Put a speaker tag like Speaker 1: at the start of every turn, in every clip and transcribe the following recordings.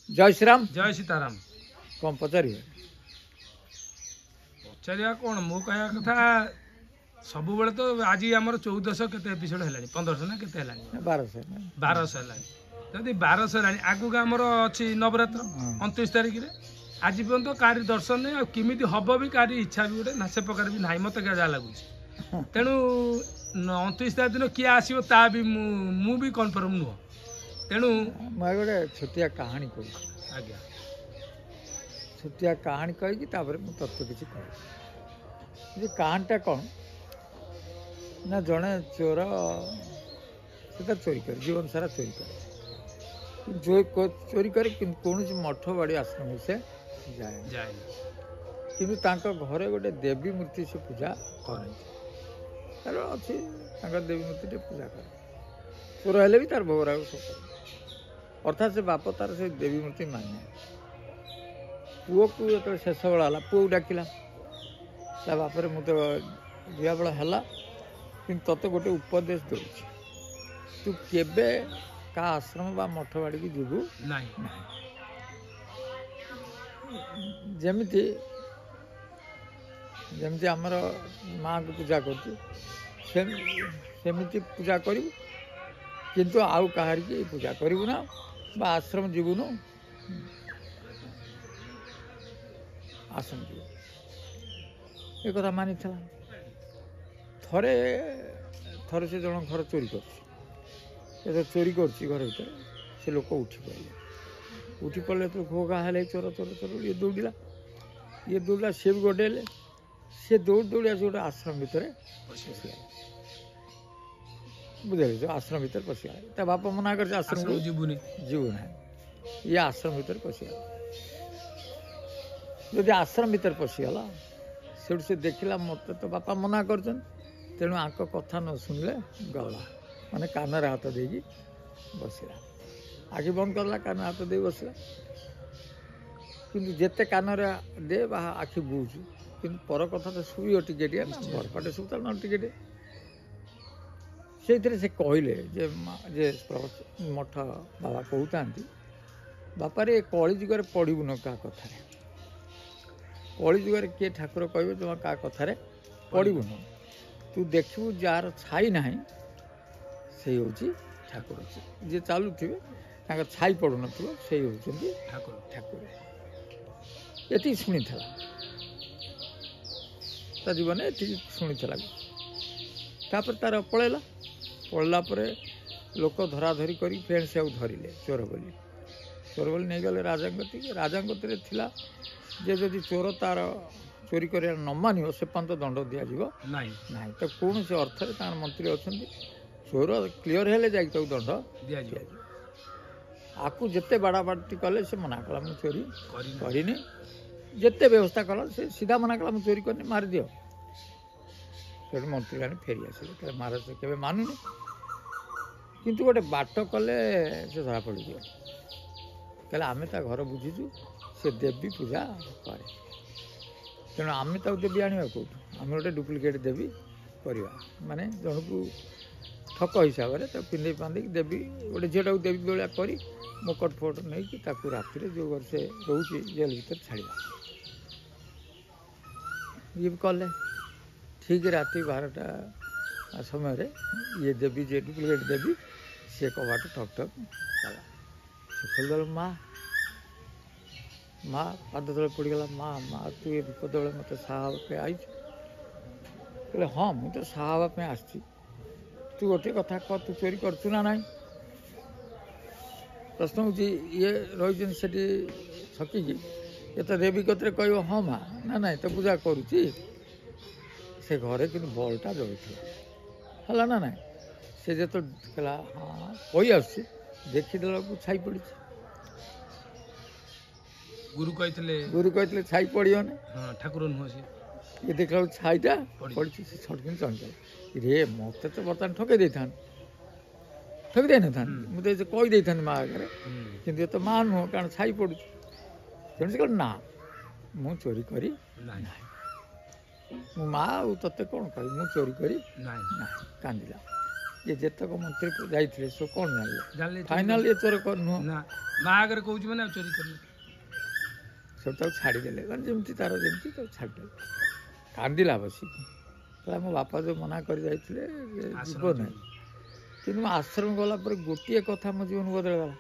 Speaker 1: जय श्रीराम।
Speaker 2: जय सीताराम।
Speaker 1: कौन पचारे
Speaker 2: पचारिया कौन मो कह कथा सब बेले तो आज आम 1400 केते एपिसोड है 1500 ना केते है 1200 है जदि 1200 है आगू आमर अच्छी नवरात्र 29 तारिख रे आज पर्यंत कारी दर्शन नहीं किमी हम भी कारी इच्छा भी गोटे ना से प्रकार भी ना मत जहाँ लगुच तेणु 29 तारिख दिन किए आसो ता भी मु भी कन्फर्म नुह तेणु
Speaker 1: मैं गोटे छोटिया कहानी कह
Speaker 2: आज्ञा
Speaker 1: छोटिया कहानी कहीकि तत्व किसी कह कहानीटा कौन ना जड़े चोर से चोरी कर जीवन सारा चोरी कर जो चोरी कर कौन मठ बाड़ी आश्रम से जाए कि घरे गोटे देवी मूर्ति से पूजा कर अच्छी देवी मूर्ति पूजा कर चोर हेले भी तार भोगराग सब अर्थात से बाप तार से देवी मूर्ति माने पुओ को जो शेष बेला है पुओ डाकिला ता बापर मुझे दिया बेला है कि तते गोटे उपदेश दे तू केबे का आश्रम बा मठ बाड़ी की जीवु जमिति जमिति आमर माँ को पूजा करमिति पूजा करू किंतु आउ कहार की पूजा करू ना बा आश्रम जीवुनु आश्रम जीव ये कथा मानी थरे थरे से जन घर चोरी कर चोरी कर घर भर से लोक उठी पड़े तो घोघा है चोर चोर चोर ये दौड़ा सी भी गडेले सी दौड़ दौड़ी आस गोटे आश्रम भितर बुझे जो आश्रम भीतर पशिगला बाप मना कर आश्रम जीवुनी ना ये आश्रम भीतर पशिगला जदि आश्रम भीतर पशिगला से देखला मत तो बापा मना कर तेणु आंक कथा न शुणिले गला माने कान हाथ देगी बसला आखि बंद करला कान हाथ दे बसला किंतु जेते कान दे बा आखि बुझु किंतु पर कथा तो शुभ टिके बरपटे शुभ न टिके से कहले जे मठ बाबा कहता बापारे कली जुगे पढ़ू न क्या कथार कली जुगे किए ठाकुर कहे तुम क्या कथार पढ़ू न तू देखू जार छाई ना से हूँ ठाकुर जी चलुवे छाई पड़ू न से हूँ ठाकुर ठाकुर ये शुणी ता जीवन ये शुणी तापर तार पलैला पड़ला लोक धराधरी कर फेण से धरले चोर बोली नहीं गले राजांगति राजांगति थिला जे जदि चोर तार चोरी कर न मान से पर्यंत दंड दिज्व ना तो कौन से अर्थ मंत्री अच्छा चोर क्लीयर हेले जा दंड दि आपको जिते बाड़ा बाटी कले से मना कला मुझे चोरी करनी जिते व्यवस्था कला से सीधा मना कला मुझे चोरी करनी मारी दियो तेणु मंत्री मैंने फेरी आसे महाराज से केवे मानुनी किंतु गोटे बाट कले से धरा पड़ गया कहले आम घर बुझीचु से देवी पूजा करे तेणु आम देवी आने कौटू आम गोटे डुप्लिकेट देवी करवा माने जन को ठक हिसाब से पिंधे पांधे देवी गोटे झीटा को देवी भाया कर मुकट फोट नहीं राति जो घर से रोचे जेल भर छाड़ा ये भी कले ठीक राति 12टा समय ये देवी जे डुप्लिकेट देवी सी कबाट ठक ठक कला खोलदेल माँ माँ पाद तले पड़गला माँ माँ तू ये विपद बेले मत साहब आई कहले हाँ मुझे साहब आसी तू गोटे कथा कह तू चोरी करचु ना नाई प्रश्न हूँ ये रही छकिकी ये तो देवी कतरे कह हाँ माँ ना ना तो पूजा करुच्ची से घरे कि बल्टा जलता है ना ना से जो कहला हाँ कही आस देखीदेला को छाई पड़ी
Speaker 2: गुरु
Speaker 1: कहते छाई पड़ोनी
Speaker 2: ठाकुर नुह से
Speaker 1: ये देखला छाईटा पड़ी से छटकिन चंचल रे मत तो बर्तमान ठके दे ठकी दे ना मुझे कहीदे था माँ आगे कि ये तो माँ नुह कारण छाई पड़ू तेणु से कह ना मु चोरी करी माँ तत्ते कौन कह चोरी करी ना कांदिला ये ଯେତକ ମନ୍ତ୍ରୀ ଯାଇଥିଲେ ସବୁ କ'ଣ ଜାଣିଲେ
Speaker 2: ଜାଣିଲେ
Speaker 1: ଫାଇନାଲ ଏ ଚୋର ନୁହଁ
Speaker 2: ନା ମା ଆଗରେ କହୁଛି ମାନେ ଆଉ ଚୋରି କରିଲେ
Speaker 1: ସବୁ ତାକୁ ଛାଡ଼ିଦେଲେ ମାନେ ଯେମିତି ତାର ଯେମିତି ତାକୁ ଛାଡ଼ିଦେଲେ କାନ୍ଦିଲା ବସିକି କହିଲା ମୋ ବାପା ଯେଉଁ ମନା କରି ଯାଇଥିଲେ ଯିବ ନାହିଁ କିନ୍ତୁ ମୁଁ ଆଶ୍ରମ ଗଲା ପରେ ଗୋଟିଏ କଥା ମୋ ଜୀବନ ବଦଳିଗଲା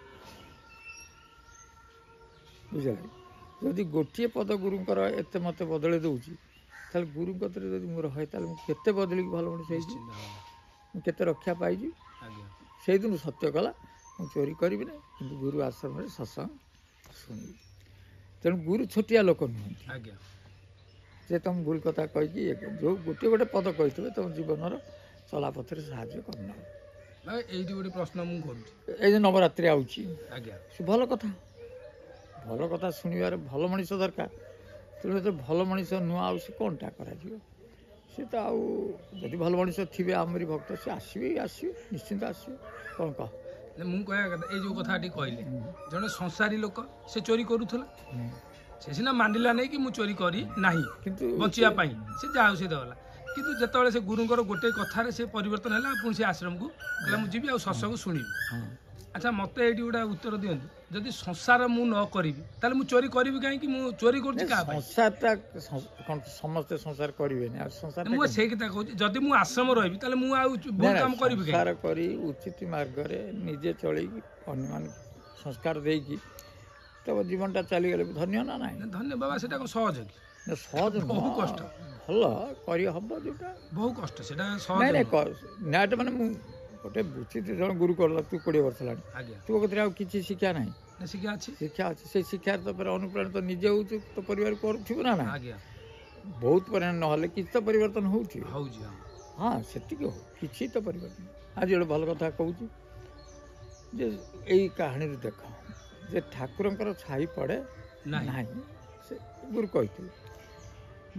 Speaker 1: ବୁଝିଲେ ଯଦି ଗୋଟିଏ ପଦ ଗୁରୁଙ୍କର ଏତେ ମୋତେ ବଦଳେଇ ଦେଉଛି ତାହେଲେ ଗୁରୁଙ୍କ କତିରେ ଯଦି ମୁଁ ରହେ ତାହେଲେ ମୁଁ କେତେ ବଦଳିକି ଭଲ ମଣିଷ ହେଇଛି ମୁଁ କେତେ ରକ୍ଷା ପାଇଛି ସେଇଦିନ ସତ୍ୟ କଲା ମୁଁ ଚୋରି କରିବି ନାହିଁ କିନ୍ତୁ ଗୁରୁ ଆଶ୍ରମରେ ସତ୍ସଙ୍ଗ ଶୁଣିବି ତେଣୁ ଗୁରୁ ଛୋଟିଆ ଲୋକ ନୁହନ୍ତି ଯେ ତୁମ ଭୁଲ କଥା କହିକି ଯେଉଁ ଗୋଟିଏ ଗୋଟେ ପଦ କହିଥିବେ ତୁମ ଜୀବନର ଚଲାପଥରେ ସାହାଯ୍ୟ କରିନେବ
Speaker 2: ଏଇଠି ଗୋଟେ ପ୍ରଶ୍ନ ମୁଁ କରୁଛି
Speaker 1: ଏଇ ଯେ ନବରାତ୍ରି ଆଉଛି
Speaker 2: ଆଜ୍ଞା
Speaker 1: ଭଲ କଥା ଶୁଣିବାରେ ଭଲ ମଣିଷ ଦରକାର ତେଣୁ ଯେତେ ଭଲ ମଣିଷ ନୁହଁ ଆଉ ସେ କ'ଣଟା କରାଯିବ ସେ ତ ଆଉ ଯଦି ଭଲ ମଣିଷ ଥିବେ ଆମରି ଭକ୍ତ ସେ ଆସିବେ ନିଶ୍ଚିନ୍ତ ଆସିବେ କ'ଣ କହ
Speaker 2: ମୁଁ କହିବା କଥା ଏଇ ଯେଉଁ କଥାଟି କହିଲେ ଜଣେ ସଂସାରୀ ଲୋକ ସେ ଚୋରି କରୁଥିଲା ସେ ସିନା ମାନିଲା ନାହିଁ କି ମୁଁ ଚୋରି କରି ନାହିଁ କିନ୍ତୁ ବଞ୍ଚିବା ପାଇଁ ସେ ଯାହା ସେ ଦେଲା କିନ୍ତୁ ଯେତେବେଳେ ସେ ଗୁରୁଙ୍କର ଗୋଟେ କଥାରେ ସେ ପରିବର୍ତ୍ତନ ହେଲା ପୁଣି ସେ ଆଶ୍ରମକୁ କହିଲା ମୁଁ ଯିବି ଆଉ ସତ୍ସଙ୍ଗ ଶୁଣିବି ଆଚ୍ଛା ମୋତେ ଏଇଠି ଗୋଟେ ଉତ୍ତର ଦିଅନ୍ତୁ ଯଦି ସଂସାର ମୁଁ ନ କରିବି ତାହେଲେ ମୁଁ ଚୋରି କରିବି କାହିଁକି ମୁଁ ଚୋରି କରୁଛି କାହା ପାଇଁ
Speaker 1: ସଂସାରଟା ସମସ୍ତେ ସଂସାର କରିବେନି ଆଉ ସଂସାର
Speaker 2: ମୁଁ ସେଇ କଥା କହୁଛି ଯଦି ମୁଁ ଆଶ୍ରମ ରହିବି ତାହେଲେ ମୁଁ ଆଉ ଭୁଲ କାମ କରିବି
Speaker 1: ସଂସାର କରି ଉଚିତ ମାର୍ଗରେ ନିଜେ ଚଳିକି ଅନ୍ୟମାନଙ୍କୁ ସଂସ୍କାର ଦେଇକି ତ ଜୀବନଟା ଚାଲିଗଲେ ଧନ୍ୟ ନା ନାହିଁ
Speaker 2: ଧନ୍ୟ ବାବା ସେଟା କ'ଣ ସହଜ କି
Speaker 1: ସହଜ
Speaker 2: ବହୁ କଷ୍ଟ
Speaker 1: ଭଲ କରି ହବ ଯୋଉଟା
Speaker 2: ବହୁ କଷ୍ଟ ସେଟା ସହଜ
Speaker 1: ନାଇଁ ମାନେ ମୁଁ ଗୋଟେ ବୁଝିଛି ଜଣେ ଗୁରୁ କରିଲା ତୁ 20 ବର୍ଷ ହେଲାଣି ତୋ କତିରେ ଆଉ କିଛି ଶିକ୍ଷା ନାହିଁ
Speaker 2: ଶିକ୍ଷା ଅଛି
Speaker 1: ସେଇ ଶିକ୍ଷାରେ ତ ଅନୁପ୍ରାଣିତ ନିଜେ ହେଉଛୁ ତ ପରିବାର କରୁଥିବୁ ନା ବହୁତ ପରିମାଣ ନହେଲେ କିଛି ତ ପରିବର୍ତ୍ତନ ହେଉଛି ହଁ ସେତିକି ହଉ କିଛି ତ ପରିବର୍ତ୍ତନ ଆଜି ଗୋଟେ ଭଲ କଥା କହୁଛି ଯେ ଏଇ କାହାଣୀରୁ ଦେଖ ଯେ ଠାକୁରଙ୍କର ଛାଇ ପଡ଼େ ନାହିଁ ସେ ଗୁରୁ କହିଥିଲେ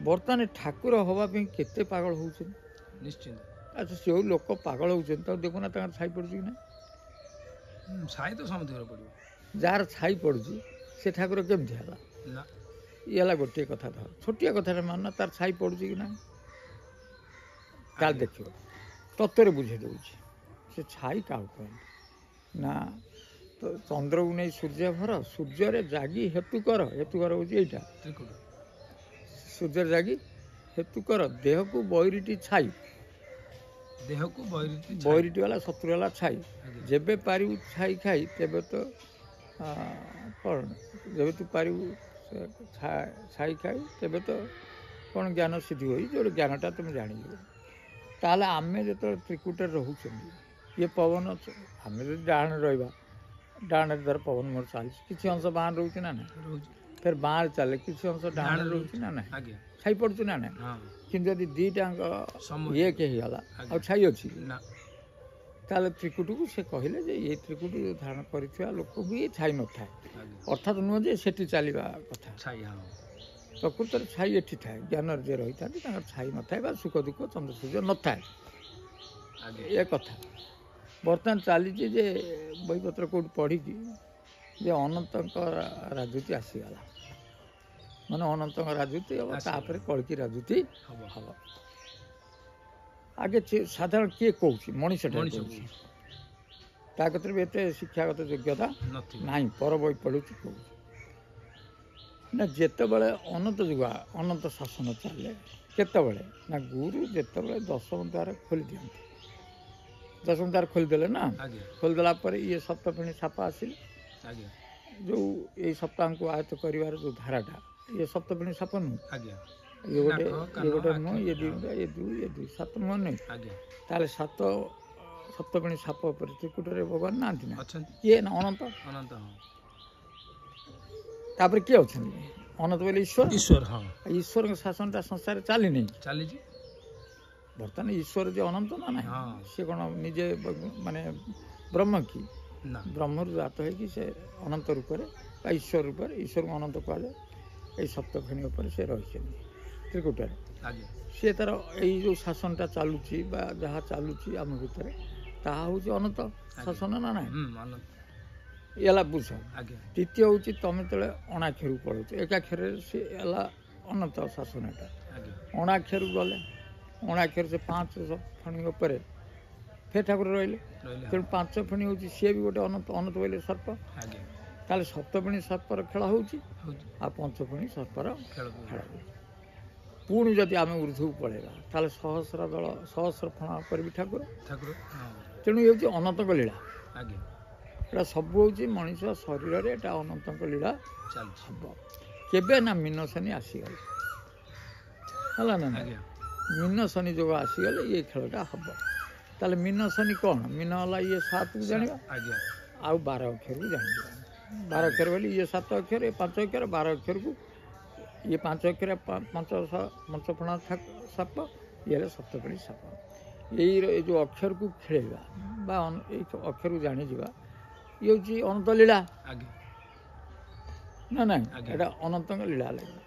Speaker 1: ବର୍ତ୍ତମାନ ଠାକୁର ହେବା ପାଇଁ କେତେ ପାଗଳ ହେଉଛନ୍ତି
Speaker 2: ନିଶ୍ଚିନ୍ତ
Speaker 1: ଆଚ୍ଛା ଯେଉଁ ଲୋକ ପାଗଳ ହେଉଛନ୍ତି ତାକୁ ଦେଖୁନା ତାଙ୍କର ଛାଇ ପଡ଼ୁଛି କି ନାହିଁ
Speaker 2: ଛାଇ ତ ସମସ୍ତଙ୍କର ପଡ଼ିବ
Speaker 1: ଯାହାର ଛାଇ ପଡ଼ୁଛି ସେ ଠାକୁର କେମିତି ହେଲା ଇଏ ହେଲା ଗୋଟିଏ କଥା ଧର ଛୋଟିଆ କଥାରେ ମାନ ତାର ଛାଇ ପଡ଼ୁଛି କି ନାହିଁ ତାହେଲେ ଦେଖିବ ତତ୍ତ୍ୱରେ ବୁଝେଇ ଦେଉଛି ସେ ଛାଇ କାହାକୁ କୁହନ୍ତି ନା ତ ଚନ୍ଦ୍ରକୁ ନେଇ ସୂର୍ଯ୍ୟ ଭର ସୂର୍ଯ୍ୟରେ ଜାଗି ହେତୁକର ହେଉଛି ଏଇଟା ସୂର୍ଯ୍ୟରେ ଜାଗି ହେତୁକର ଦେହକୁ ବୈରୀଟି ଛାଇ
Speaker 2: ଦେହକୁ
Speaker 1: ବୈରୀଟି ହେଲା ଶତ୍ରୁ ହେଲା ଛାଇ ଯେବେ ପାରିବୁ ଛାଇ ଖାଇ ତେବେ ତ କ'ଣ ଯେବେ ତୁ ପାରିବୁ ଛାଇ ଖାଇ ତେବେ ତ କ'ଣ ଜ୍ଞାନ ସିଦ୍ଧି ହୋଇ ଯେଉଁ ଜ୍ଞାନଟା ତୁମେ ଜାଣିଯିବ ତାହେଲେ ଆମେ ଯେତେବେଳେ ତ୍ରିକୁଟରେ ରହୁଛନ୍ତି ଇଏ ପବନ ଆମେ ଯଦି ଡାହାଣରେ ରହିବା ଡାହାଣରେ ଧର ପବନ ମୋର ଚାଲିଛି କିଛି ଅଂଶ ବାଁରେ ରହୁଛି ନା ନାହିଁ
Speaker 2: ରହୁଛି
Speaker 1: ଫେର ବାଁରେ ଚାଲେ କିଛି ଅଂଶ ଡାହାଣରେ ରହୁଛି ନା ନାହିଁ ଛାଇ ପଡ଼ୁଛି ନା ନାହିଁ କିନ୍ତୁ ଯଦି ଦୁଇଟାଙ୍କ ଇଏ ହେଇଗଲା ଆଉ ଛାଇ ଅଛି ତାହେଲେ ତ୍ରିକୁଟକୁ ସେ କହିଲେ ଯେ ଏଇ ତ୍ରିକୁଟ ଧାରଣ କରିଥିବା ଲୋକକୁ ଇଏ ଛାଇ ନଥାଏ ଅର୍ଥାତ୍ ନୁହଁ ଯେ ସେଠି ଚାଲିବା କଥା ପ୍ରକୃତରେ ଛାଇ ଏଠି ଥାଏ ଜ୍ଞାନରେ ଯିଏ ରହିଥାନ୍ତି ତାଙ୍କର ଛାଇ ନଥାଏ ବା ସୁଖ ଦୁଃଖ ଚନ୍ଦ୍ର ସୂର୍ଯ୍ୟ ନଥାଏ ଏ କଥା ବର୍ତ୍ତମାନ ଚାଲିଛି ଯେ ବହିପତ୍ର କେଉଁଠି ପଢ଼ିକି ଯେ ଅନନ୍ତଙ୍କ ରାଜୁତି ଆସିଗଲା ମାନେ ଅନନ୍ତଙ୍କ ରାଜୁତି ହେବ ତାପରେ କଳ୍କି ରାଜୁତି ହେବ ଆଗେ ସାଧାରଣ କିଏ କହୁଛି ମଣିଷଟା କହୁଛି ତା କତିରେ ବି ଏତେ ଶିକ୍ଷାଗତ ଯୋଗ୍ୟତା ନାହିଁ ପର ବହି ପଢ଼ୁଛି କହୁଛି ନା ଯେତେବେଳେ ଅନନ୍ତ ଯୁଗ ଅନନ୍ତ ଶାସନ ଚାଲେ କେତେବେଳେ ନା ଗୁରୁ ଯେତେବେଳେ ଦଶମ ଦ୍ୱାର ଖୋଲି ଦିଅନ୍ତି ଦଶମ ଦ୍ୱାର ଖୋଲିଦେଲେ ନା ଖୋଲିଦେଲା ପରେ ଇଏ ସପ୍ତପିଣୀ ସାପ ଆସିଲେ ଯେଉଁ ଏଇ ସପ୍ତାହଙ୍କୁ ଆୟତ୍ତ କରିବାର ଯେଉଁ ଧାରାଟା ଇଏ ସପ୍ତପିଣୀ ସାପ ନୁହେଁ ଇଏ ଗୋଟେ ନୁହଁ ଇଏ ଦୁଇ ସାତ ନୁହଁ ନୁହେଁ ତାହେଲେ ସପ୍ତପିଣୀ ସାପ ଉପରେ ତ୍ରିକୁଟରେ ଭଗବାନ ନାହାନ୍ତି ନା କିଏ ନା ଅନନ୍ତ ତାପରେ କିଏ ଅଛନ୍ତି ଅନନ୍ତ ବୋଲେ ଈଶ୍ୱରଙ୍କ ଶାସନଟା ସଂସାରରେ ଚାଲିନି
Speaker 2: ଚାଲିଛି
Speaker 1: ବର୍ତ୍ତମାନ ଈଶ୍ୱର ଯେ ଅନନ୍ତ ନା ନାହିଁ ସେ କ'ଣ ନିଜେ ମାନେ ବ୍ରହ୍ମ କି ବ୍ରହ୍ମରୁ ଜାତ ହେଇକି ସେ ଅନନ୍ତ ରୂପରେ ବା ଈଶ୍ୱର ରୂପରେ ଈଶ୍ୱରଙ୍କୁ ଅନନ୍ତ କୁହାଯାଏ ଏଇ ସପ୍ତଫେଣୀ ଉପରେ ସେ ରହିଛନ୍ତି ତ୍ରିକୁଟରେ ସିଏ ତାର ଏଇ ଯେଉଁ ଶାସନଟା ଚାଲୁଛି ବା ଯାହା ଚାଲୁଛି ଆମ ଭିତରେ ତାହା ହେଉଛି ଅନନ୍ତ ଶାସନ ନା ନାହିଁ ହେଲା ବୁଝ ଦ୍ୱିତୀୟ ହେଉଛି ତମେ ଯେତେବେଳେ ଅଣାକ୍ଷରକୁ ପଳାଉଛ ଏକାକ୍ଷରରେ ସେ ହେଲା ଅନନ୍ତ ଶାସନଟା ଅଣାକ୍ଷରକୁ ଗଲେ ଅଣାକ୍ଷର ସେ 5 ଫେଣୀ ଉପରେ ଫେର ଠାକୁର ରହିଲେ।
Speaker 2: ରହିଲେ
Speaker 1: ତେଣୁ ପାଞ୍ଚ ଫେଣି ହେଉଛି ସିଏ ବି ଗୋଟେ ଅନନ୍ତ ଅନନ୍ତ ବୋଇଲେ ସର୍ପ।
Speaker 2: ଆଜ୍ଞା
Speaker 1: ତାହେଲେ ସପ୍ତଫେଣି ସର୍ପର ଖେଳ ହେଉଛି
Speaker 2: ହଉଛି
Speaker 1: ଆଉ ପଞ୍ଚଫେଣି ସର୍ପର
Speaker 2: ଖେଳକୁ
Speaker 1: ଖେଳ ହେଉଛି। ପୁଣି ଯଦି ଆମେ ଉର୍ଦ୍ଧ୍ୱକୁ ପଳେଇବା ତାହେଲେ ସହସ୍ର ଦଳ ସହସ୍ର ଫଣା କରିବି ଠାକୁର।
Speaker 2: ଠାକୁର ହଁ
Speaker 1: ତେଣୁ ଇଏ ହେଉଛି ଅନନ୍ତଙ୍କ ଲୀଳା।
Speaker 2: ଆଜ୍ଞା
Speaker 1: ଏଇଟା ସବୁ ହେଉଛି ମଣିଷ ଶରୀରରେ ଏଇଟା ଅନନ୍ତଙ୍କ ଲୀଳା
Speaker 2: ଚାଲିଛି
Speaker 1: ହେବ। କେବେ ନା ମୀନ ଶନି ଆସିଗଲେ ହେଲା ନା ନା?
Speaker 2: ଆଜ୍ଞା
Speaker 1: ମୀନ ଶନି ଯୋଗ ଆସିଗଲେ ଇଏ ଖେଳଟା ହେବ। ତାହେଲେ ମୀନ ଶନି କ'ଣ? ମୀନ ହେଲା ଇଏ 7କୁ ଜାଣିବା
Speaker 2: ଆଜ୍ଞା
Speaker 1: ଆଉ 12 ଅକ୍ଷରକୁ ଜାଣିବା। 12 ଅକ୍ଷର ବୋଲି ଇଏ 7 ଅକ୍ଷର ଏ 5 ଅକ୍ଷର 12 ଅକ୍ଷରକୁ ଇଏ 5 ଅକ୍ଷର ପଞ୍ଚଫଣା ସାପ ଇଏ ହେଲେ ସପ୍ତଫେଣି ସାପ। ଏଇ ଯେଉଁ ଅକ୍ଷରକୁ ଖେଳେଇବା ବା ଏଇ ଅକ୍ଷରକୁ ଜାଣିଯିବା ଇଏ ହେଉଛି ଅନନ୍ତ ଲୀଳା
Speaker 2: ଆଜ୍ଞା
Speaker 1: ନା ନାଇଁ?
Speaker 2: ଆଜ୍ଞା।
Speaker 1: ଏଇଟା ଅନନ୍ତଙ୍କ ଲୀଳା ଲାଗିବ।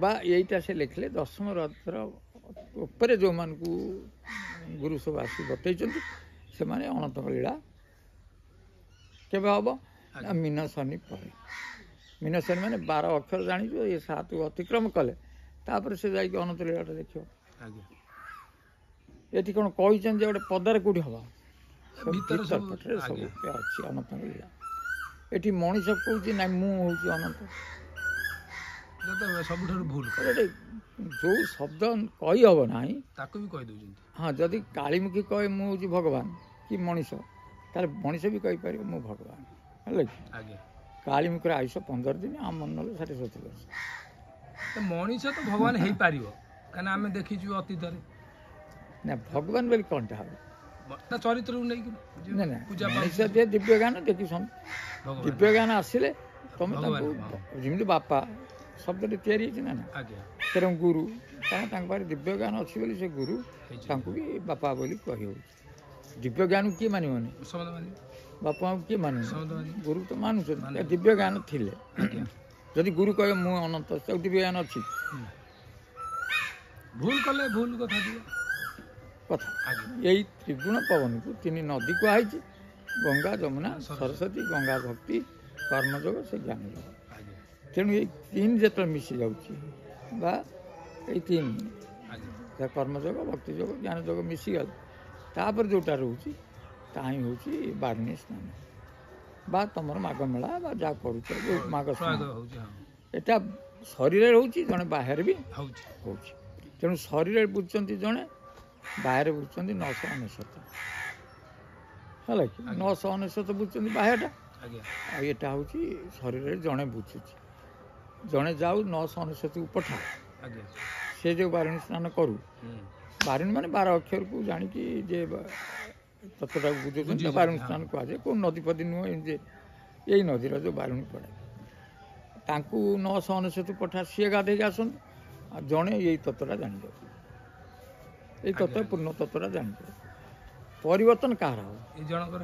Speaker 1: ବା ଏଇଟା ସେ ଲେଖିଲେ ଦଶମ ରଥର ଉପରେ ଯେଉଁମାନଙ୍କୁ ଗୁରୁ ସବୁ ଆସି ବତେଇଛନ୍ତି ସେମାନେ ଅନନ୍ତଙ୍କ ଲୀଳା କେବେ ହେବ ନା ମୀନ ଶନି ପରେ। ମୀନ ଶନି ମାନେ 12 ଅକ୍ଷର ଜାଣିଯିବ ଇଏ 7କୁ ଅତିକ୍ରମ କଲେ ତାପରେ ସେ ଯାଇକି ଅନନ୍ତ ଲୀଳାଟା ଦେଖିବ।
Speaker 2: ଆଜ୍ଞା
Speaker 1: ଏଠି କ'ଣ କହିଛନ୍ତି ଯେ ଗୋଟେ ପଦାରେ କେଉଁଠି ହେବ?
Speaker 2: ଭିତରେ ସବୁ
Speaker 1: ପଟରେ ସବୁ
Speaker 2: ଆଜ୍ଞା
Speaker 1: ଅଛି ଅନନ୍ତଙ୍କ ଲୀଳା। ଏଠି ମଣିଷ କହୁଛି ନାଇଁ ମୁଁ ହେଉଛି ଅନନ୍ତ।
Speaker 2: ଏଟା ତ ସବୁଠାରୁ ଭୁଲ
Speaker 1: ଗୋଟେ ଯେଉଁ ଶବ୍ଦ କହି ହେବ ନାହିଁ
Speaker 2: ତାକୁ ବି କହିଦେଉଛନ୍ତି।
Speaker 1: ହଁ ଯଦି କାଳିମୁଖୀ କହେ ମୁଁ ହେଉଛି ଭଗବାନ କି ମଣିଷ ତାହେଲେ ମଣିଷ ବି କହିପାରିବ ମୁଁ ଭଗବାନ ହେଲା କି?
Speaker 2: ଆଜ୍ଞା
Speaker 1: କାଳିମୁଖୀର ଆୟୁଷ 15 ଦିନ ଆମ ମନ ନେଲେ 60-70 ବର୍ଷ।
Speaker 2: ତ ମଣିଷ ତ ଭଗବାନ ହେଇପାରିବ କାହିଁକିନା ଆମେ ଦେଖିଛୁ ଅତୀତରେ
Speaker 1: ନା ଭଗବାନ ବୋଲି କ'ଣଟା ହେବ?
Speaker 2: ତା ଚରିତ୍ରକୁ ନେଇକି
Speaker 1: ନା ନା
Speaker 2: ପୂଜା
Speaker 1: ମଣିଷ ଯେ ଦିବ୍ୟ ଜ୍ଞାନ ଦେଖିଛନ୍ତି।
Speaker 2: ଭଗବାନ
Speaker 1: ଦିବ୍ୟ ଜ୍ଞାନ ଆସିଲେ ତମେ
Speaker 2: ଭଗବାନ,
Speaker 1: ତାଙ୍କୁ ଯେମିତି ବାପା ଶବ୍ଦଟି ତିଆରି ହେଇଛି ନା ନା
Speaker 2: ଆଜ୍ଞା
Speaker 1: ତେଣୁ ଗୁରୁ କାରଣ ତାଙ୍କ ପାଖରେ ଦିବ୍ୟ ଜ୍ଞାନ ଅଛି ବୋଲି ସେ ଗୁରୁ
Speaker 2: ହେଇଛି।
Speaker 1: ତାଙ୍କୁ ବି ବାପା ବୋଲି କହି ହେଉଛି। ଦିବ୍ୟ ଜ୍ଞାନକୁ କିଏ ମାନିବନି?
Speaker 2: ସମସ୍ତେ ମାନେ
Speaker 1: ବାପା ମାଆଙ୍କୁ କିଏ ମାନିବନି?
Speaker 2: ସମସ୍ତେ ମାନେ
Speaker 1: ଗୁରୁ ତ ମାନୁଛନ୍ତି।
Speaker 2: ମାନେ।
Speaker 1: ଦିବ୍ୟ ଜ୍ଞାନ ଥିଲେ
Speaker 2: ଆଜ୍ଞା
Speaker 1: ଯଦି ଗୁରୁ କହିବେ ମୁଁ ଅନନ୍ତ ତାକୁ ଦିବ୍ୟ ଜ୍ଞାନ ଅଛି
Speaker 2: ଭୁଲ କଲେ ଭୁଲ କଥା ଦିଅ
Speaker 1: କଥା।
Speaker 2: ଆଜ୍ଞା
Speaker 1: ଏଇ ତ୍ରିଗୁଣ ପବନକୁ 3 ନଦୀ କୁହାହେଇଛି ଗଙ୍ଗା ଯମୁନା ସରସ୍ୱତୀ। ଗଙ୍ଗା ଭକ୍ତି କର୍ମଯୋଗ ସେ ଜ୍ଞାନ ଯୋଗ।
Speaker 2: ଆଜ୍ଞା
Speaker 1: ତେଣୁ ଏଇ 3 ଯେତେବେଳେ ମିଶି ଯାଉଛି ବା ଏଇ 3
Speaker 2: ଆଜ୍ଞା
Speaker 1: କର୍ମଯୋଗ ଭକ୍ତି ଯୋଗ ଜ୍ଞାନ ଯୋଗ ମିଶିଗଲେ ତାପରେ ଯେଉଁଟା ରହୁଛି ତାହା ହିଁ ହେଉଛି ବାରୁଣୀ ସ୍ନାନ ବା ତୁମର ମାଘ ମେଳା ବା ଯାହା କରୁଛ ଯେଉଁ ମାଘ ସ୍ନାନ
Speaker 2: ହଉଛି ହଁ
Speaker 1: ଏଟା ଶରୀରରେ ରହୁଛି ଜଣେ ବାହାରେ ବି
Speaker 2: ହଉଛି
Speaker 1: ହେଉଛି। ତେଣୁ ଶରୀରରେ ବୁଝୁଛନ୍ତି ଜଣେ ବାହାରେ ବୁଝୁଛନ୍ତି 999 ହେଲା କି? 999 ବୁଝୁଛନ୍ତି ବାହ୍ୟଟା
Speaker 2: ଆଜ୍ଞା
Speaker 1: ଆଉ ଏଟା ହେଉଛି ଶରୀରରେ ଜଣେ ବୁଝୁଛି। ଜଣେ ଯାଉ 999କୁ ପଠା
Speaker 2: ଆଜ୍ଞା
Speaker 1: ସେ ଯେଉଁ ବାରୁଣୀ ସ୍ନାନ କରୁ
Speaker 2: ହୁଁ
Speaker 1: ବାରୁଣୀ ମାନେ 12 ଅକ୍ଷରକୁ ଜାଣିକି ଯେ ତତ୍ତ୍ୱଟାକୁ ବୁଝୁଛନ୍ତି ବାରୁଣୀ ସ୍ନାନ କୁହାଯାଏ। କେଉଁ ନଦୀ ଫଦୀ ନୁହଁ ଏମିତି ଏଇ ନଦୀର ଯେଉଁ ବାରୁଣୀ ପଡ଼େ ତାଙ୍କୁ 999 ପଠା ସିଏ ଗାଧେଇକି ଆସନ୍ତୁ ଆଉ ଜଣେ ଏଇ ତତ୍ତ୍ୱଟା ଜାଣିଯାଉ ଏଇ ତତ୍ତ୍ୱ ପୂର୍ଣ୍ଣ ତତ୍ତ୍ୱଟା ଜାଣିଯାଉ। ପରିବର୍ତ୍ତନ କାହାର ହେବ?
Speaker 2: ଏ ଜଣଙ୍କର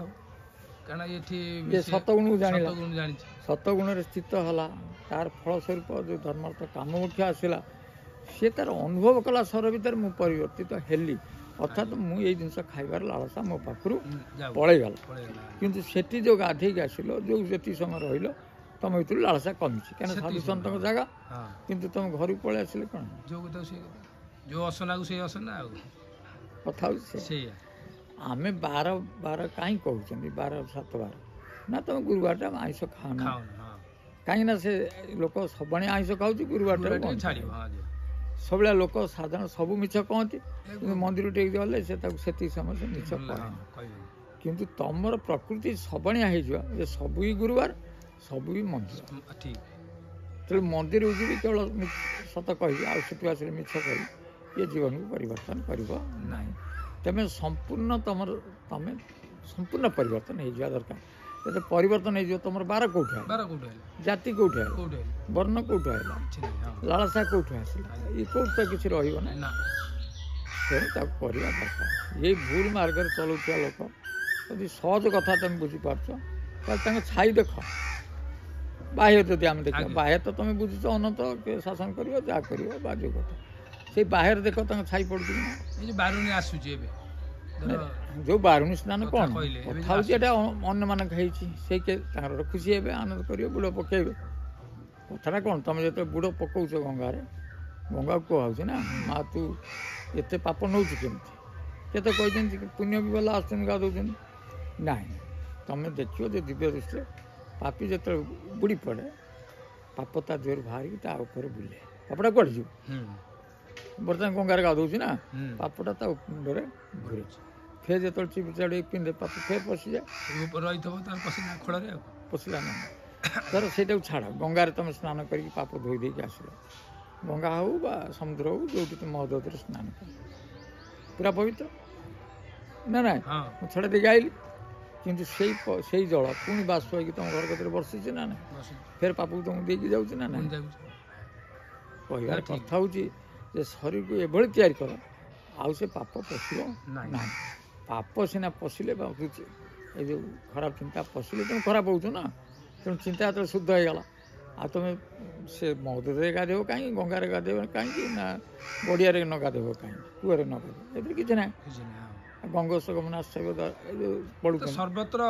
Speaker 2: କାରଣ ଏଠି
Speaker 1: ଇଏ ସତଗୁଣକୁ ଜାଣିଲା
Speaker 2: ସତଗୁଣ ଜାଣିଛି
Speaker 1: ସତଗୁଣରେ ସ୍ଥିତ ହେଲା ତାର ଫଳସ୍ୱରୂପ ଯେଉଁ ଧର୍ମାର୍ଥ କାମ ମୁଖ୍ୟ ଆସିଲା ସିଏ ତାର ଅନୁଭବ କଲା ସ୍ୱର ଭିତରେ ମୁଁ ପରିବର୍ତ୍ତିତ ହେଲି ଅର୍ଥାତ୍ ମୁଁ ଏଇ ଜିନିଷ ଖାଇବାର ଲାଳସା ମୋ ପାଖରୁ ପଳେଇଗଲା। କିନ୍ତୁ ସେଠି ଯେଉଁ ଗାଧେଇକି ଆସିଲ ଯେଉଁ ଯେତିକି ସମୟ ରହିଲ ତମ ଭିତରୁ ଲାଳସା କମିଛି କାହିଁକିନା ସାଧୁ ସନ୍ତଙ୍କ ଜାଗା। କିନ୍ତୁ ତମ ଘରକୁ ପଳେଇ ଆସିଲେ କ'ଣ
Speaker 2: ଯୋଉ କଥା ସେ କଥା ଯୋଉ ଅସନାକୁ ସେଇ ଅସନା ଆଉ
Speaker 1: କଥା ହେଉଛି
Speaker 2: ସେଇଆ।
Speaker 1: ଆମେ 12 କାହିଁ କହୁଛନ୍ତି 12-7 ନା ତମେ ଗୁରୁବାରଟା ଆଇଁଷ ଖାଅନା କାହିଁକିନା ସେ ଲୋକ ସବୁବେଳେ ଆଇଁଷ ଖାଉଛି ଗୁରୁବାରଟା
Speaker 2: ଛାଡ଼ିବ ହଁ
Speaker 1: ସବୁବେଳେ ଲୋକ ସାଧାରଣ ସବୁ ମିଛ କହନ୍ତି କିନ୍ତୁ ମନ୍ଦିର ଟିକେ ଗଲେ ସେ ତାକୁ ସେତିକି ସମୟ ସେ ମିଛ କହେ। କିନ୍ତୁ ତମର ପ୍ରକୃତି ସବଣିଆ ହେଇଯିବ ଯେ ସବୁ ବି ଗୁରୁବାର ସବୁ ବି ମନ୍ଦିର।
Speaker 2: ଠିକ୍
Speaker 1: ତେଣୁ ମନ୍ଦିରକୁ ଯିବି କେବଳ ସତ କହିବି ଆଉ ସେଠୁ ଆସିଲେ ମିଛ କହିବି ଏ ଜୀବନକୁ ପରିବର୍ତ୍ତନ କରିବ ନାହିଁ। ତମେ ସମ୍ପୂର୍ଣ୍ଣ ତମେ ସମ୍ପୂର୍ଣ୍ଣ ପରିବର୍ତ୍ତନ ହେଇଯିବା ଦରକାର। ଯଦି ପରିବର୍ତ୍ତନ ହେଇଯିବ ତମର ବାର କେଉଁଠୁ ହେଲା ଜାତି କେଉଁଠୁ ହେଲା ବର୍ଣ୍ଣ କେଉଁଠୁ ହେଲା ଲାଳସା କେଉଁଠୁ ଆସିଲା ଏ କେଉଁଠି ତ କିଛି ରହିବ ନା। ତେଣୁ ତାକୁ କରିବା ଦରକାର। ଏଇ ଭୁଲ ମାର୍ଗରେ ଚଲାଉଥିବା ଲୋକ ଯଦି ସହଜ କଥା ତମେ ବୁଝିପାରୁଛ ତାହେଲେ ତାଙ୍କ ଛାଇ ଦେଖ। ବାହ୍ୟ ଯଦି ଆମେ ଦେଖିବା ବାହ୍ୟ ତ ତମେ ବୁଝୁଛ ଅନନ୍ତ ଶାସନ କରିବ ଯାହା କରିବ ବା ଯେଉଁ କଥା ସେଇ ବାହ୍ୟରେ ଦେଖ ତାଙ୍କ ଛାଇ ପଡ଼ୁଛି ନା।
Speaker 2: ଏଇ ଯୋଉ ବାରୁଣୀ ଆସୁଛି ଏବେ
Speaker 1: ଯେଉଁ ବାରୁଣୀ ସ୍ନାନ କ'ଣ କଥା ହେଉଛି ଏଇଟା ଅନ୍ୟମାନଙ୍କ ହେଇଛି ସେଇ ତାଙ୍କର ଖୁସି ହେବେ ଆନନ୍ଦ କରିବେ ବୁଡ଼ ପକାଇବେ। କଥାଟା କ'ଣ ତମେ ଯେତେବେଳେ ବୁଡ଼ ପକାଉଛ ଗଙ୍ଗାରେ ଗଙ୍ଗାକୁ କୁହାହେଉଛି ନା ମା ତୁ ଏତେ ପାପ ନେଉଛୁ କେମିତି କେତେ କହିଛନ୍ତି ପୁଣ୍ୟ ବି ଭଲ ଆସୁଛନ୍ତି ଗାଧଉଛନ୍ତି ନାହିଁ। ତମେ ଦେଖିବ ଯେ ଦିବ୍ୟ ଦୃଷ୍ଟିରେ ପାପି ଯେତେବେଳେ ବୁଡ଼ି ପଡ଼େ ପାପ ତା ଦେହରୁ ବାହାରିକି ତା ଉପରେ ବୁଲେ, ପାପଟା କୁଆଡ଼େ ଯିବ? ବର୍ତ୍ତମାନ ଗଙ୍ଗାରେ ଗାଧଉଛି ନା, ପାପଟା ତା ମୁଣ୍ଡରେ ଘୁରୁଛି, ଫେର ଯେତେବେଳେ ଚିପି ଚାଡ଼ି ପିନ୍ଧେ ପାପ ଫେର ପଶିଯାଏ,
Speaker 2: ରହିଥିବ ତାର ପଶିଲା ଖୋଳରେ ଆଉ
Speaker 1: ପଶିଲା ନା। ଧର ସେଇଟାକୁ ଛାଡ଼, ଗଙ୍ଗାରେ ତମେ ସ୍ନାନ କରିକି ପାପ ଧୋଇ ଦେଇକି ଆସିଲ, ଗଙ୍ଗା ହଉ ବା ସମୁଦ୍ର ହଉ ଯୋଉଠି ତୁମ ମହୋଦଧିରେ ସ୍ନାନ କର, ପୁରା ପବିତ୍ର ନା ନାଇଁ? ମୁଁ ଛଡ଼ା ଦେଇକି ଆଇଲି, କିନ୍ତୁ ସେଇ ଜଳ ପୁଣି ବାଷ୍ପ ହେଇକି ତମ ଘର କତିରେ ବର୍ଷିଛି ନା ନାଇଁ? ଫେର ପାପକୁ ତମକୁ ଦେଇକି ଯାଉଛି ନା ନାଇଁ? କହିବାର କଥା ହେଉଛି ଯେ ଶରୀରକୁ ଏଭଳି ତିଆରି କର ଆଉ ସେ ପାପ ପଶିବ ନାହିଁ। ପାପ ସିନା ପଶିଲେ ବା ଏ ଯେଉଁ ଖରାପ ଚିନ୍ତା ପଶିଲେ ତମେ ଖରାପ ହେଉଛ ନା। ତେଣୁ ଚିନ୍ତା ଯେତେବେଳେ ଶୁଦ୍ଧ ହେଇଗଲା ଆଉ ତମେ ସେ ମହୋଦଧିରେ ଗାଧେଇବ କାହିଁକି, ଗଙ୍ଗାରେ ଗାଧେଇବ କାହିଁକି, ନା ଗଡ଼ିଆରେ ନ ଗାଧେଇବ କାହିଁକି, କୂଅରେ ନ ଗାଧେଇବ, ଏଥିରେ କିଛି ନାହିଁ। ଗଙ୍ଗୋତ୍ସଗମନାଶ୍ଚୈବ ଏ ଯେଉଁ ପଢ଼ୁଛ
Speaker 2: ସର୍ବତ୍ର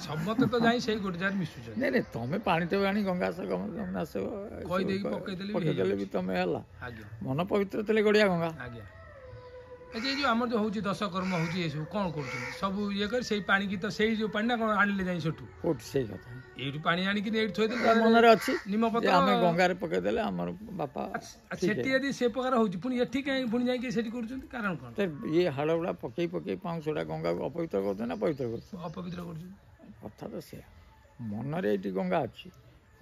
Speaker 2: ସମସ୍ତେ ତ ଯାଇ ସେଇ ଗୋଟେ ଜାଗାରେ ମିଶୁଛନ୍ତି।
Speaker 1: ନାଇଁ ନାଇଁ, ତମେ ପାଣିତେ ଆଣି ଗଙ୍ଗାସଗମନାଶ୍ଚୈବ ପକେଇଦେଲେ ବି ତମେ ହେଲା, ମନ ପବିତ୍ର ଥିଲେ ଗଡ଼ିଆ ଗଙ୍ଗା।
Speaker 2: ଆଜ୍ଞା, ଏ ଯେଉଁ ଆମର ଯେଉଁ ହେଉଛି ଦଶକର୍ମ ହେଉଛି ଏସବୁ କ'ଣ କରୁଛନ୍ତି ସବୁ ଇଏ କରି ସେଇ ପାଣିକି ତ ସେଇ ଯେଉଁ ପାଣି ନା କ'ଣ ଆଣିଲେ ଯାଇ ସେଠୁ
Speaker 1: କୋଉଠି ସେଇ କଥା
Speaker 2: ଏଇଠୁ ପାଣି ଆଣିକି ଏଇଠି ଥୋଇଦେଲେ
Speaker 1: ମନରେ ଅଛି
Speaker 2: ନିମପତ୍ର
Speaker 1: ଆମେ ଗଙ୍ଗାରେ ପକେଇଦେଲେ ଆମର ବାପା
Speaker 2: ସେଠି ଯଦି ସେ ପ୍ରକାର ହେଉଛି ପୁଣି ଏଠି କାହିଁ ପୁଣି ଯାଇକି ସେଠି କରୁଛନ୍ତି କାରଣ କ'ଣ?
Speaker 1: ଇଏ ହାଡ଼ ଗୁଡ଼ା ପକେଇ ପାଉଁଶଟା ଗଙ୍ଗାକୁ ଅପବିତ୍ର କରୁଛନ୍ତି ନା ପବିତ୍ର କରୁଛନ୍ତି?
Speaker 2: ଅପବିତ୍ର କରୁଛନ୍ତି।
Speaker 1: କଥା ତ ସେୟା, ମନରେ ଏଇଠି ଗଙ୍ଗା ଅଛି,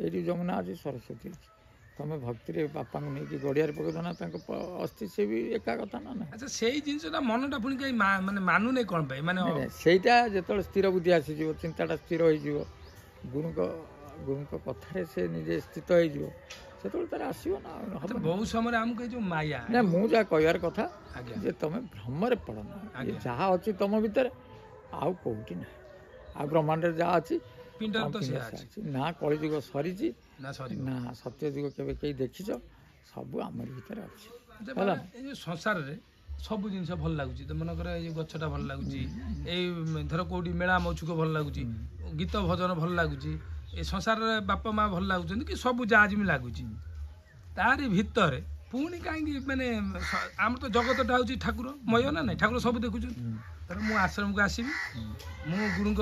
Speaker 1: ଏଇଠି ଯମୁନା ଅଛି, ସରସ୍ୱତୀ ଅଛି, ତମେ ଭକ୍ତିରେ ବାପାଙ୍କୁ ନେଇକି ଗଡ଼ିଆରେ ପକେଇଦ ନା, ତାଙ୍କ ଅସ୍ଥି ସେ ବି ଏକା କଥା ନା ନାହିଁ।
Speaker 2: ଆଚ୍ଛା, ସେଇ ଜିନିଷଟା ମନଟା ପୁଣି କାହିଁ ମାନେ ମାନୁନି କ'ଣ ପାଇଁ? ମାନେ
Speaker 1: ସେଇଟା ଯେତେବେଳେ ସ୍ଥିର ବୁଦ୍ଧି ଆସିଯିବ, ଚିନ୍ତାଟା ସ୍ଥିର ହେଇଯିବ, ଗୁରୁଙ୍କ କଥାରେ ସେ ନିଜେ ସ୍ଥିତ ହେଇଯିବ, ସେତେବେଳେ ତାର ଆସିବ ନା।
Speaker 2: ବହୁ ସମୟରେ ଆମକୁ ଏଇ ଯେଉଁ ମାୟା
Speaker 1: ନା, ମୁଁ ଯାହା କହିବାର କଥା ଯେ ତମେ ଭ୍ରମରେ ପଡ଼ ନା, ଯାହା ଅଛି ତମ ଭିତରେ ଆଉ କୋଉଠି ନାହିଁ, ଆଉ ବ୍ରହ୍ମାଣ୍ଡରେ ଯାହା ଅଛି ନା କଳିଯୁଗ ସରିଛି ନା ସତ୍ୟ ଯୁଗ କେବେ କେହି ଦେଖିଛ, ସବୁ ଆମରି ଭିତରେ ଅଛି। ହେଲା,
Speaker 2: ଏଇ ଯେଉଁ ସଂସାରରେ ସବୁ ଜିନିଷ ଭଲ ଲାଗୁଛି, ତ ମନେକର ଏଇ ଗଛଟା ଭଲ ଲାଗୁଛି, ଏଇ ଧର କୋଉଠି ମେଳା ମଉଛୁକ ଭଲ ଲାଗୁଛି, ଗୀତ ଭଜନ ଭଲ ଲାଗୁଛି, ଏ ସଂସାରରେ ବାପା ମା ଭଲ ଲାଗୁଛନ୍ତି କି ସବୁ ଯାହା ଯେମିତି ଲାଗୁଛି, ତାରି ଭିତରେ ପୁଣି କାହିଁକି ମାନେ ଆମର ତ ଜଗତଟା ହେଉଛି ଠାକୁରମୟ ନା ନାହିଁ, ଠାକୁର ସବୁ ଦେଖୁଛନ୍ତି। ଧର ମୁଁ ଆଶ୍ରମକୁ ଆସିବି, ମୁଁ ଗୁରୁଙ୍କ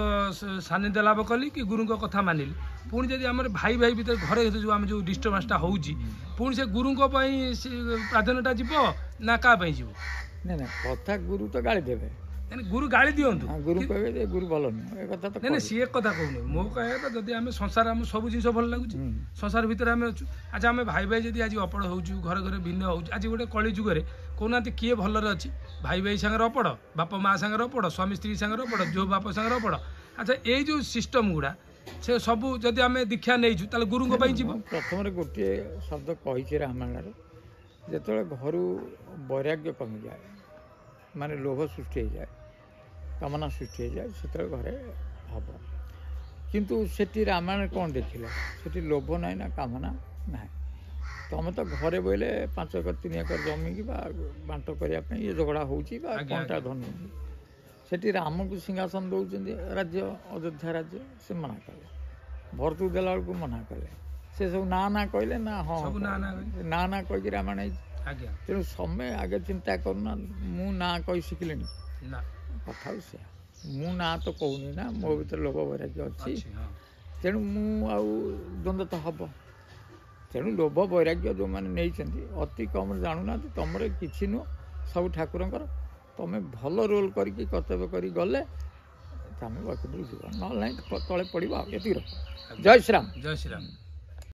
Speaker 2: ସାନ୍ନିଧ୍ୟ ଲାଭ କଲି କି ଗୁରୁଙ୍କ କଥା ମାନିଲି, ପୁଣି ଯଦି ଆମର ଭାଇ ଭିତରେ ଘରେ ଯେଉଁ ଆମେ ଯେଉଁ ଡିଷ୍ଟର୍ବାନ୍ସଟା ହେଉଛି, ପୁଣି ସେ ଗୁରୁଙ୍କ ପାଇଁ ସେ ପ୍ରାଧାନ୍ୟଟା ଯିବ ନା କାହା ପାଇଁ ଯିବ?
Speaker 1: ନାଇଁ ନାଇଁ, କଥା ଗୁରୁ ତ ଗାଳି ଦେବେ,
Speaker 2: ଗୁରୁ ଗାଳି ଦିଅନ୍ତୁ,
Speaker 1: ଗୁରୁ କହିବେ ଯେ ଗୁରୁ ଭଲ ନୁହଁ, ଏ କଥା ତ
Speaker 2: ନାଇଁ ସିଏ କଥା କହୁନି। ମୋ କହିବା କଥା ଯଦି ଆମେ ସଂସାର ଆମ ସବୁ ଜିନିଷ ଭଲ ଲାଗୁଛି, ସଂସାର ଭିତରେ ଆମେ ଅଛୁ, ଆଚ୍ଛା ଆମେ ଭାଇ ଯଦି ଆଜି ଅପଡ଼ ହେଉଛୁ, ଘରେ ଘରେ ଭିନ୍ନ ହେଉଛି, ଆଜି ଗୋଟେ କଳି ଯୁଗରେ କହୁନାହାନ୍ତି କିଏ ଭଲରେ ଅଛି? ଭାଇ ସାଙ୍ଗରେ ଅପଡ଼, ବାପା ମା ସାଙ୍ଗରେ ଅପଡ଼, ସ୍ୱାମୀ ସ୍ତ୍ରୀ ସାଙ୍ଗରେ ଅପଡ଼, ଝିଅ ବାପ ସାଙ୍ଗରେ ଅପଡ଼। ଆଚ୍ଛା, ଏଇ ଯେଉଁ ସିଷ୍ଟମ ଗୁଡ଼ା ସେ ସବୁ ଯଦି ଆମେ ଦୀକ୍ଷା ନେଇଛୁ ତାହେଲେ ଗୁରୁଙ୍କ ପାଇଁ ଯିବ।
Speaker 1: ପ୍ରଥମରେ ଗୋଟିଏ ଶବ୍ଦ କହିଛି ରାମାୟଣରେ, ଯେତେବେଳେ ଘରୁ ବୈରାଗ୍ୟ କମିଯାଏ, ମାନେ ଲୋଭ ସୃଷ୍ଟି ହେଇଯାଏ, କାମନା ସୃଷ୍ଟି ହେଇଯାଏ, ସେତେବେଳେ ଘରେ ହବ। କିନ୍ତୁ ସେଠି ରାମାୟଣ କ'ଣ ଦେଖିଲା? ସେଠି ଲୋଭ ନାହିଁ ନା କାମନା ନାହିଁ। ତମେ ତ ଘରେ ବୋଇଲେ 5 ଏକର 3 ଏକର ଜମିକି ବା ବାଣ୍ଟ କରିବା ପାଇଁ ଇଏ ଝଗଡ଼ା ହେଉଛି ବା କ'ଣଟା ଧନ, ସେଠି ରାମକୁ ସିଂହାସନ ଦେଉଛନ୍ତି, ରାଜ୍ୟ ଅଯୋଧ୍ୟା ରାଜ୍ୟ, ସେ ମନା କଲେ, ଭରତକୁ ଦେଲା ବେଳକୁ ମନା କଲେ, ସେ ସବୁ ନା କହିଲେ ନା ହଁ ନା କହିକି ରାମାୟଣ ହେଇଛି। ତେଣୁ ସମୟ ଆଗେ ଚିନ୍ତା କରୁନା ମୁଁ ନା କହି ଶିଖିଲିଣି, କଥା ହେଉଛି ସେୟା, ମୁଁ ନା ତ କହୁନି ନା, ମୋ ଭିତରେ ଲୋଭ ବୈରାଗ୍ୟ ଅଛି, ତେଣୁ ମୁଁ ଆଉ ଦ୍ୱନ୍ଦ୍ୱ ତ ହେବ। ତେଣୁ ଲୋଭ ବୈରାଗ୍ୟ ଯେଉଁମାନେ ନେଇଛନ୍ତି ଅତି କମ୍ରେ ଜାଣୁନାହାନ୍ତି ତମର କିଛି ନୁହଁ, ସବୁ ଠାକୁରଙ୍କର। ତମେ ଭଲ ରୋଲ୍ କରିକି କର୍ତ୍ତବ୍ୟ କରି ଗଲେ ତମେ ବାକି ଯିବ, ନହେଲେ ନାହିଁ ତଳେ ପଡ଼ିବ। ଆଉ ଏତିକି ରଖ। ଜୟ ଶ୍ରୀରାମ।
Speaker 2: ଜୟ ଶ୍ରୀରାମ।